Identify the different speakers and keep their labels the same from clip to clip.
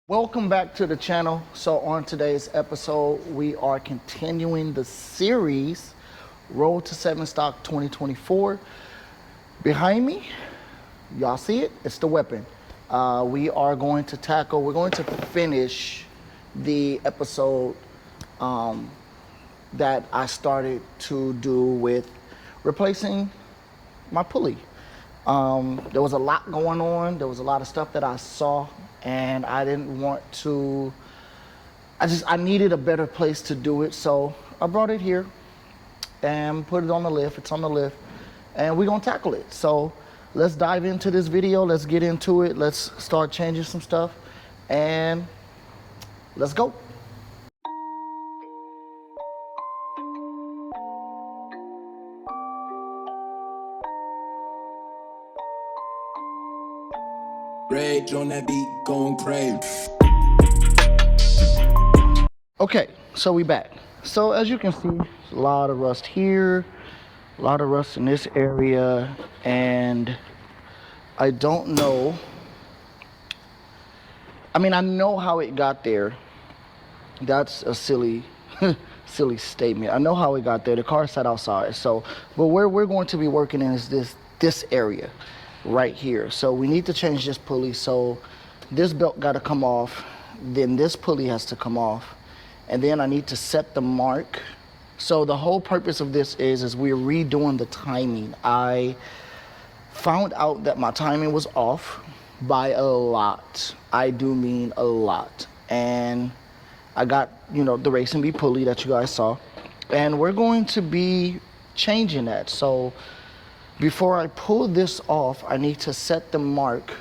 Speaker 1: Welcome back to the channel. So on today's episode, we are continuing the series Road to 7 Stock 2024. Behind me, y'all see it? It's the weapon. We're going to finish the episode that I started to do with replacing my pulley. There was a lot going on. There was a lot of stuff that I saw, and I didn't want to, I needed a better place to do it. So I brought it here and put it on the lift. It's on the lift and we're gonna tackle it. So let's dive into this video. Let's get into it. Let's start changing some stuff and let's go.
Speaker 2: Rage on that beat, going crazy.
Speaker 1: Okay, so we back. So as you can see, a lot of rust here, a lot of rust in this area, and I don't know. I mean, I know how it got there. That's a silly statement. I know how it got there. The car sat outside. So, but where we're going to be working in is this area right here. So we need to change this pulley. So this belt got to come off. Then this pulley has to come off. And then I need to set the mark. So the whole purpose of this is we're redoing the timing. I found out that my timing was off by a lot. I do mean a lot. And I got, the Racing B pulley that you guys saw. And we're going to be changing that. So before I pull this off, I need to set the mark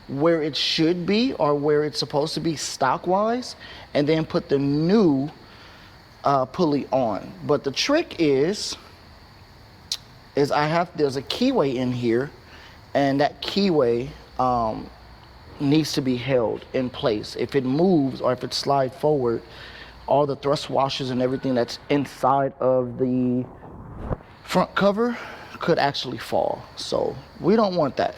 Speaker 1: where it should be or where it's supposed to be stock-wise, and then put the new pulley on. But the trick is there's a keyway in here, and that keyway needs to be held in place. If it moves or if it slides forward, all the thrust washers and everything that's inside of the front cover could actually fall. So we don't want that.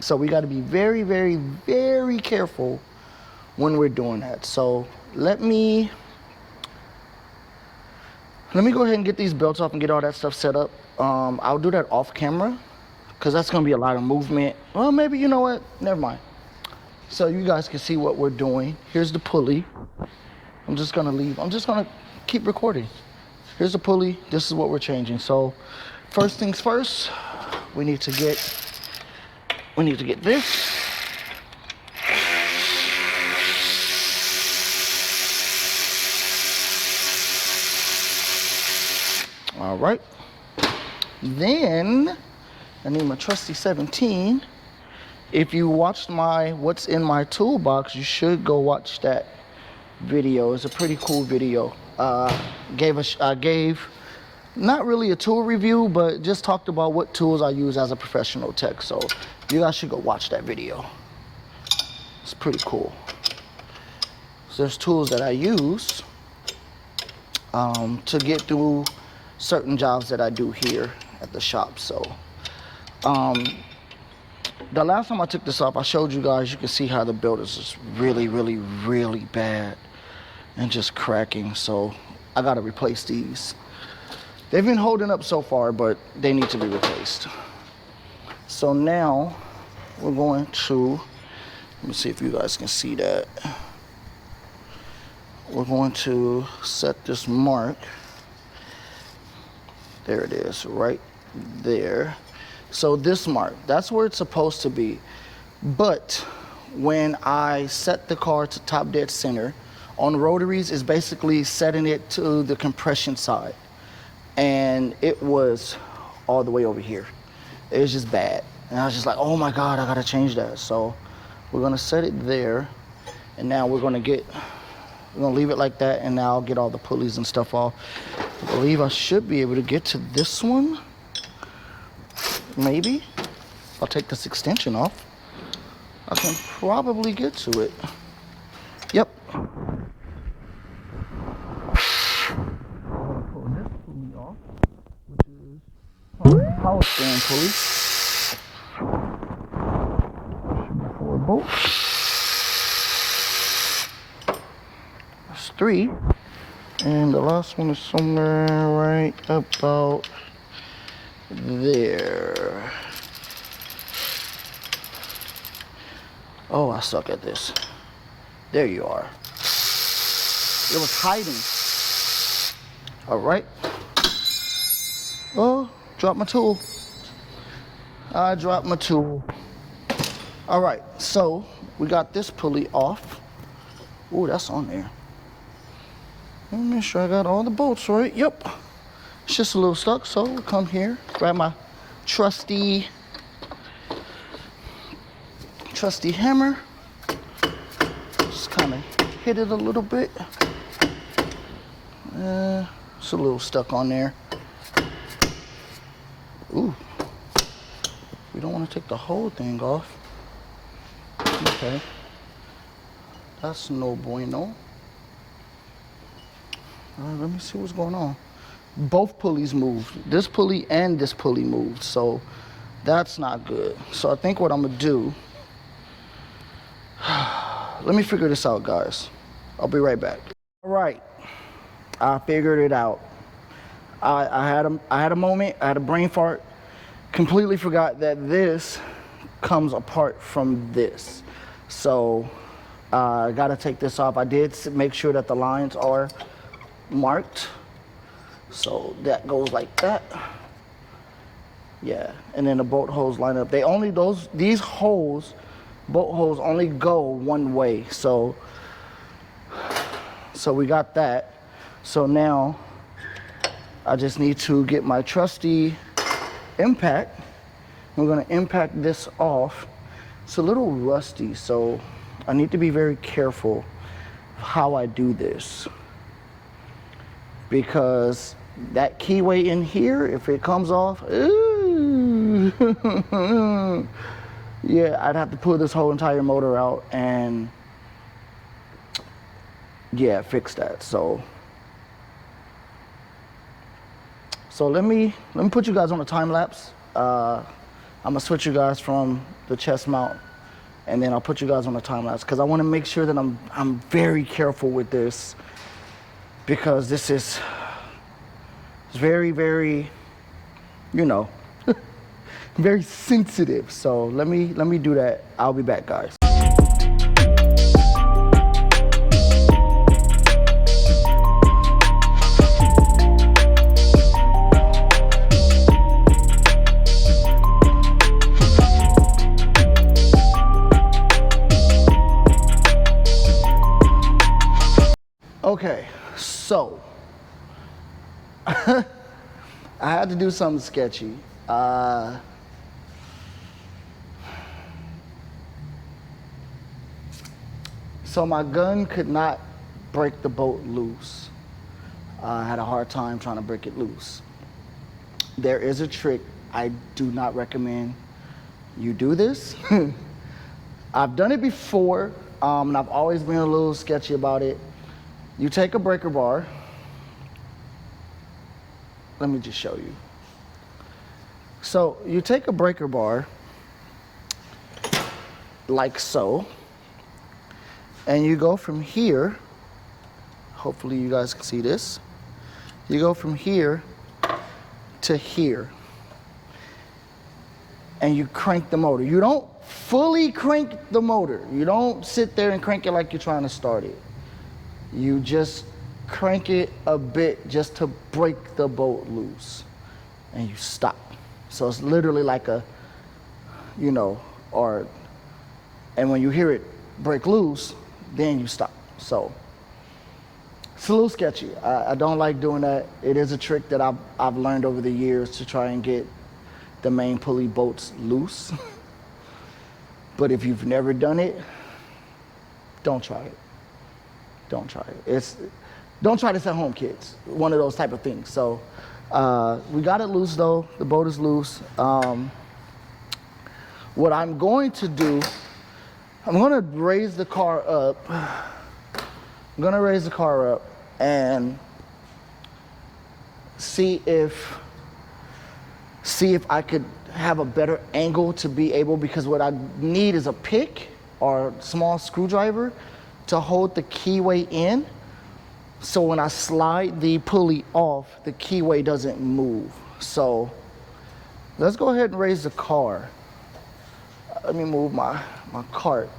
Speaker 1: So we got to be very, very, very careful when we're doing that. So let me go ahead and get these belts off and get all that stuff set up. I'll do that off camera because that's going to be a lot of movement. Well, maybe, you know what? Never mind. So you guys can see what we're doing. Here's the pulley. I'm just going to keep recording. Here's the pulley. This is what we're changing. So first things first, we need to get this. All right. Then I need my trusty 17. If you watched my what's in my toolbox, you should go watch that video. It's a pretty cool video. I gave not really a tool review, but just talked about what tools I use as a professional tech. So you guys should go watch that video. It's pretty cool. So there's tools that I use to get through certain jobs that I do here at the shop. So the last time I took this off, I showed you guys, you can see how the belt is just really, really, really bad and just cracking. So I got to replace these. They've been holding up so far, but they need to be replaced. So now we're going to, let me see if you guys can see that. We're going to set this mark. There it is, right there. So this mark, that's where it's supposed to be. But when I set the car to top dead center, on rotaries is basically setting it to the compression side. And it was all the way over here. It was just bad. And I was just like, oh my God, I gotta change that. So we're gonna set it there. And now we're gonna leave it like that. And now I'll get all the pulleys and stuff off. I believe I should be able to get to this one. Maybe. I'll take this extension off. I can probably get to it. Yep. Power steering pulley. Should be 4 bolts. 3. And the last one is somewhere right about there. Oh, I suck at this. There you are. It was hiding. All right. Oh, dropped my tool. I dropped my tool. All right, so we got this pulley off. Oh, that's on there. Let me make sure I got all the bolts right. Yep. It's just a little stuck, so we'll come here, grab my trusty hammer. Just kind of hit it a little bit. It's a little stuck on there. Ooh. We don't want to take the whole thing off. Okay. That's no bueno. Let me see what's going on. Both pulleys moved. This pulley and this pulley moved, so that's not good. So I think what I'm gonna do, let me figure this out, guys. I'll be right back. All right, I figured it out. I had a moment, I had a brain fart. Completely forgot that this comes apart from this. So I gotta take this off. I did make sure that the lines are marked. So that goes like that. Yeah, and then the bolt holes line up. These holes, bolt holes only go one way. So we got that. So now I just need to get my trusty impact. We're gonna impact this off. It's a little rusty, so I need to be very careful how I do this, because that keyway in here, if it comes off, ooh, yeah, I'd have to pull this whole entire motor out and yeah, fix that. So let me put you guys on a time lapse. I'm gonna switch you guys from the chest mount, and then I'll put you guys on a time lapse because I want to make sure that I'm very careful with this, because this is very, very, you know, very sensitive. So let me do that. I'll be back, guys. Okay, so I had to do something sketchy. So my gun could not break the bolt loose. I had a hard time trying to break it loose. There is a trick. I do not recommend you do this. I've done it before, and I've always been a little sketchy about it. You take a breaker bar. Let me just show you. So you take a breaker bar like so, and you go from here. Hopefully you guys can see this. You go from here to here, and you crank the motor. You don't fully crank the motor. You don't sit there and crank it like you're trying to start it. You just crank it a bit just to break the bolt loose, and you stop. So it's literally like a, you know, and when you hear it break loose, then you stop. So it's a little sketchy. I don't like doing that. It is a trick that I've learned over the years to try and get the main pulley bolts loose. But if you've never done it, don't try it. Don't try it. Don't try this at home, kids. One of those type of things. So we got it loose though. The bolt is loose. What I'm going to do, I'm going to raise the car up. I'm going to raise the car up and see if I could have a better angle to be able, because what I need is a pick or small screwdriver to hold the keyway in. So when I slide the pulley off, the keyway doesn't move. So let's go ahead and raise the car. Let me move my cart.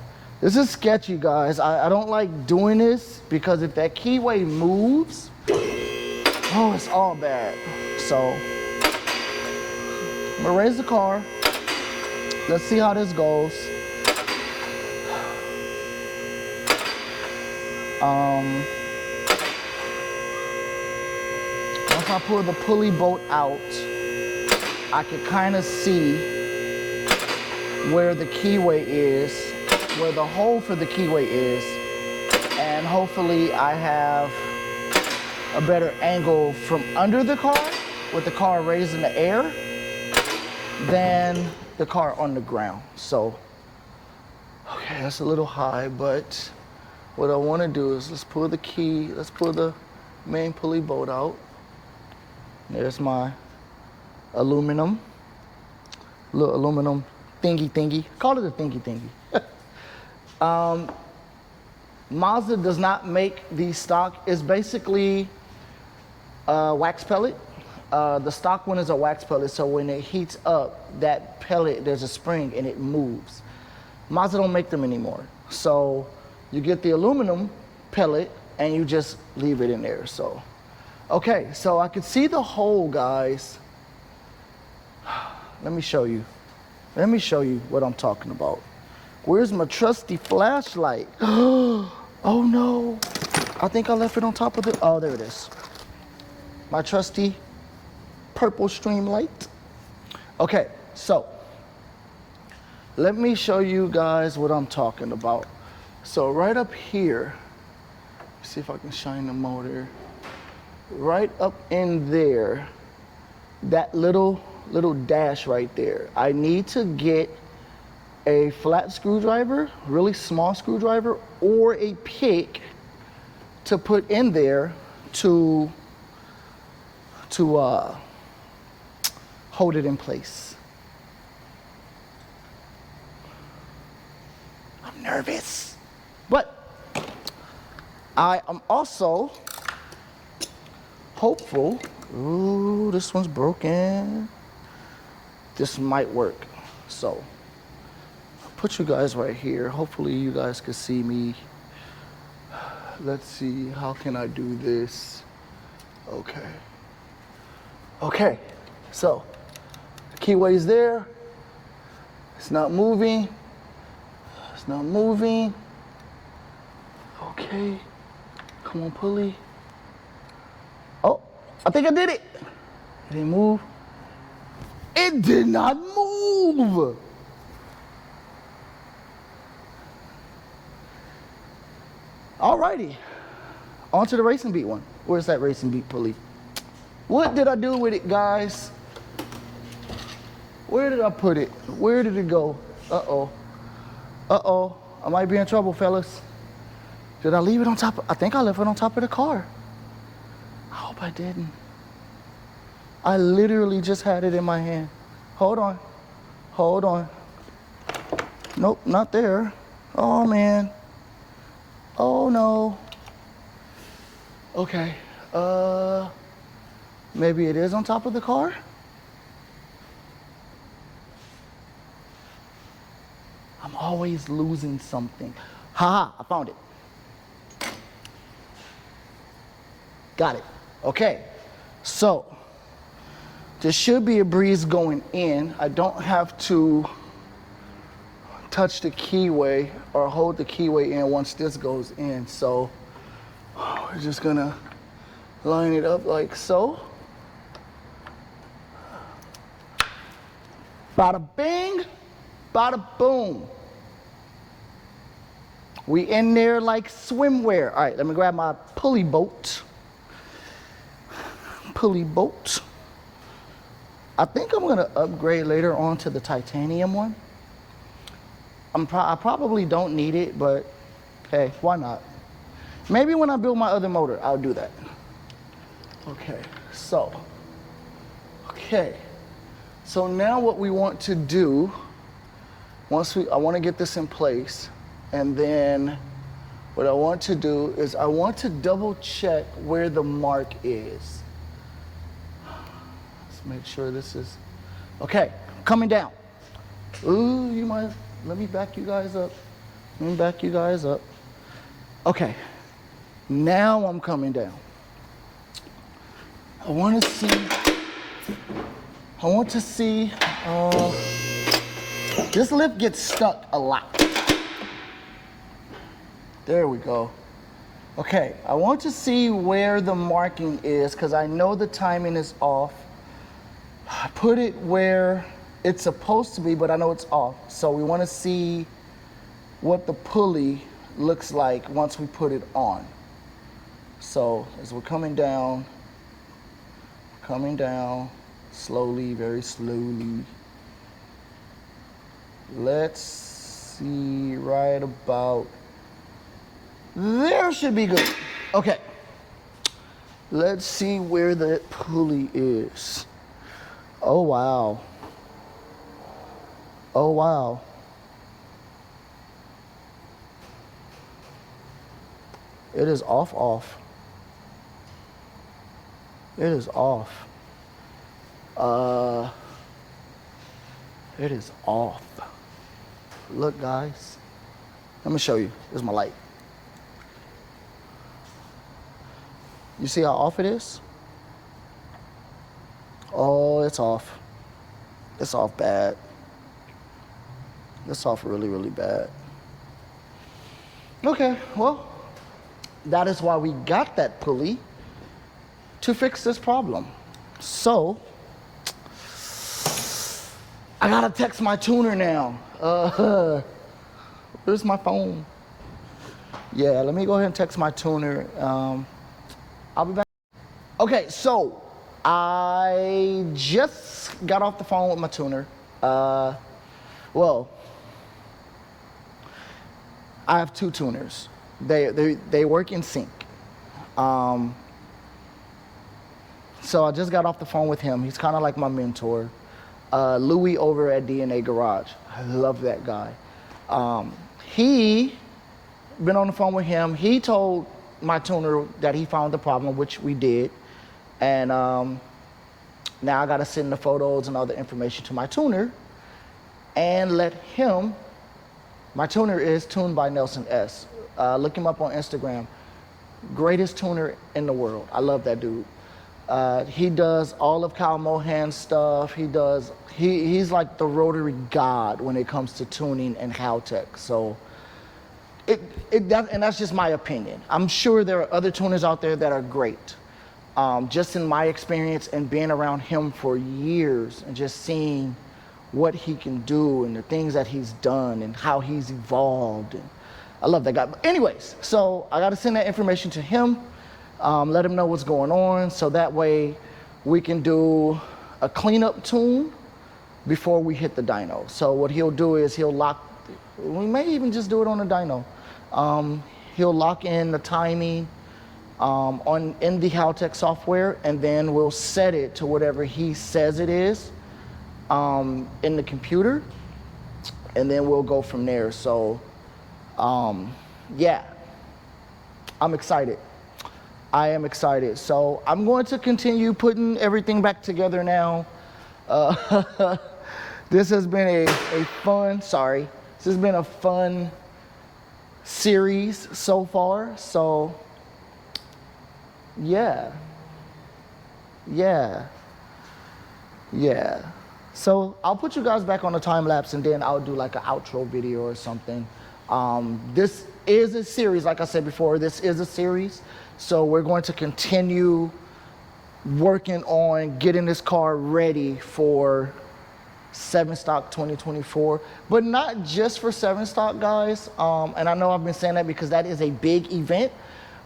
Speaker 1: This is sketchy, guys. I don't like doing this because if that keyway moves, oh, it's all bad. So I'm gonna raise the car. Let's see how this goes. Once I pull the pulley bolt out, I can kind of see where the keyway is, where the hole for the keyway is, and hopefully I have a better angle from under the car, with the car raised in the air, than the car on the ground. So, okay, that's a little high, but what I want to do is let's pull the main pulley bolt out. There's my little aluminum thingy. Call it a thingy. Mazda does not make the stock. It's basically a wax pellet. The stock one is a wax pellet, so when it heats up, that pellet, there's a spring and it moves. Mazda don't make them anymore. So you get the aluminum pellet and you just leave it in there. So, okay, so I can see the hole, guys. Let me show you what I'm talking about. Where's my trusty flashlight? Oh no, I think I left it on top of oh, there it is. My trusty purple stream light. Okay, so let me show you guys what I'm talking about. So right up here, see if I can shine the motor. Right up in there, that little dash right there, I need to get a flat screwdriver, really small screwdriver, or a pick to put in there to hold it in place. I'm nervous, but I am also hopeful. Ooh, this one's broken. This might work. So I'll put you guys right here. Hopefully you guys can see me. Let's see, how can I do this? Okay, so the keyway's there. It's not moving. Okay, come on, pulley. Oh, I think I did it. It didn't move. It did not move. Alrighty, on to the racing beat one. Where's that racing beat pulley? What did I do with it, guys? Where did I put it? Where did it go? Uh-oh, I might be in trouble, fellas. Did I leave it on top? I think I left it on top of the car. I hope I didn't. I literally just had it in my hand. Hold on. Nope, not there. Oh man. Oh no. Okay, maybe it is on top of the car? I'm always losing something. Haha, I found it. Got it. Okay, so there should be a breeze going in. I don't have to touch the keyway or hold the keyway in once this goes in. So we're just gonna line it up like so. Bada bing, bada boom. We in there like swimwear. All right, let me grab my pulley bolt. I think I'm gonna upgrade later on to the titanium one. I probably don't need it, but hey, why not? Maybe when I build my other motor, I'll do that. Okay, so now what we want to do, I want to get this in place, and then what I want to do is I want to double check where the mark is. Let's make sure this is, okay, coming down. Ooh, you might, let me back you guys up. Let me back you guys up. Okay, now I'm coming down. I want to see, this lift gets stuck a lot. There we go. Okay, I want to see where the marking is because I know the timing is off. I put it where it's supposed to be, but I know it's off. So we want to see what the pulley looks like once we put it on. So as we're coming down slowly, very slowly. Let's see, right about there should be good. Okay, let's see where that pulley is. Oh wow. Oh wow. It is off. It is off. It is off. Look, guys. Let me show you. Here's my light. You see how off it is? Oh, it's off. It's off bad. It's off really, really bad. Okay, well, that is why we got that pulley, to fix this problem. So, I gotta text my tuner now. Where's my phone? Yeah, let me go ahead and text my tuner. I'll be back. Okay, so I just got off the phone with my tuner. Well, I have two tuners. They work in sync. So I just got off the phone with him. He's kind of like my mentor. Louis over at DNA Garage. I love that guy. He been on the phone with him. He told my tuner that he found the problem, which we did. And now I got to send the photos and all the information to my tuner and let him, my tuner is tuned by Nelson S. Look him up on Instagram. Greatest tuner in the world. I love that dude. He does all of Kyle Mohan's stuff. He's like the rotary god when it comes to tuning and Haltech. So and that's just my opinion. I'm sure there are other tuners out there that are great. Just in my experience and being around him for years and just seeing what he can do and the things that he's done and how he's evolved. And I love that guy. But anyways, so I got to send that information to him. Let him know what's going on, so that way we can do a cleanup tune before we hit the dyno. So what he'll do is he'll lock, we may even just do it on the dyno. He'll lock in the timing in the Haltech software, and then we'll set it to whatever he says it is in the computer, and then we'll go from there. So yeah, I'm excited. I am excited. So I'm going to continue putting everything back together now. This has been a fun series so far. So yeah. So I'll put you guys back on the time lapse, and then I'll do like an outro video or something. This is a series, like I said before, this is a series. So we're going to continue working on getting this car ready for 7 Stock 2024, but not just for 7 Stock, guys. And I know I've been saying that because that is a big event,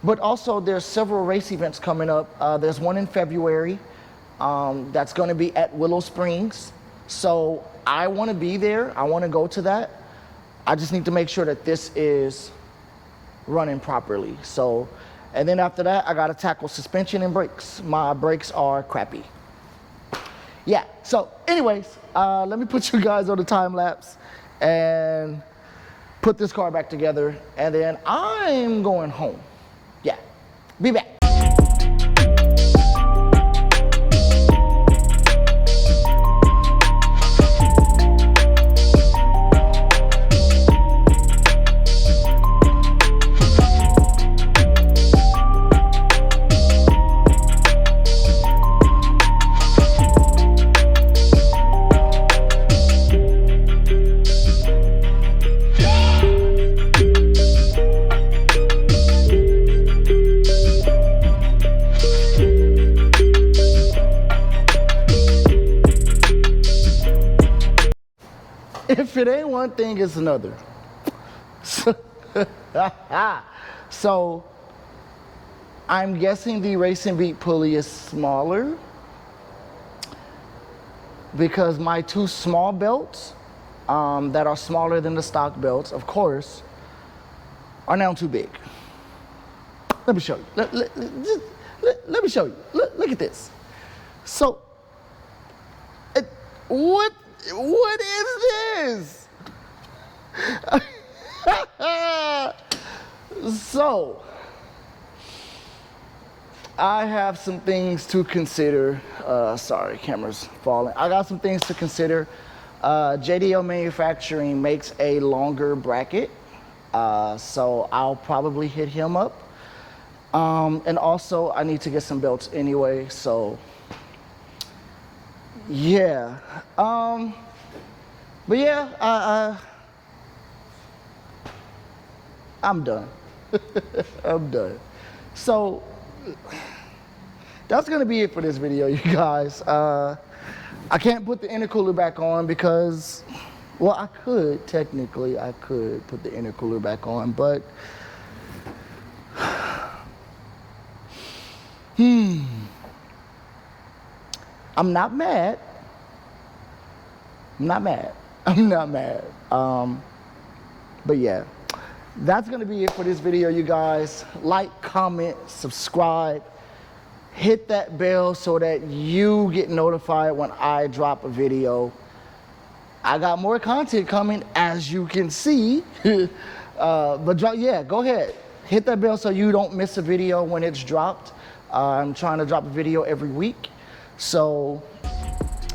Speaker 1: but also there's several race events coming up. There's one in February that's going to be at Willow Springs. So I want to be there. I want to go to that. I just need to make sure that this is running properly. So, and then after that, I got to tackle suspension and brakes. My brakes are crappy. Yeah, so anyways, let me put you guys on the time lapse and put this car back together, and then I'm going home. Yeah, be back. If it ain't one thing, it's another. So I'm guessing the Racing Beat pulley is smaller because my two small belts that are smaller than the stock belts, of course, are now too big. Let me show you. Let me show you. Look at this. So, what is this? So, I have some things to consider. Sorry, camera's falling. I got some things to consider. JDL Manufacturing makes a longer bracket, so I'll probably hit him up. And also, I need to get some belts anyway, so yeah. But yeah, I'm done. I'm done. So that's gonna be it for this video, you guys. I can't put the intercooler back on because, well, I could, technically, I could put the intercooler back on, but I'm not mad. I'm not mad. I'm not mad. But yeah, that's gonna be it for this video, you guys. Like, comment, subscribe, hit that bell so that you get notified when I drop a video. I got more content coming, as you can see. Yeah, go ahead. Hit that bell so you don't miss a video when it's dropped. I'm trying to drop a video every week. So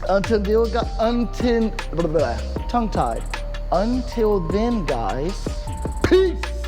Speaker 1: until tongue-tied. Until then, guys, peace.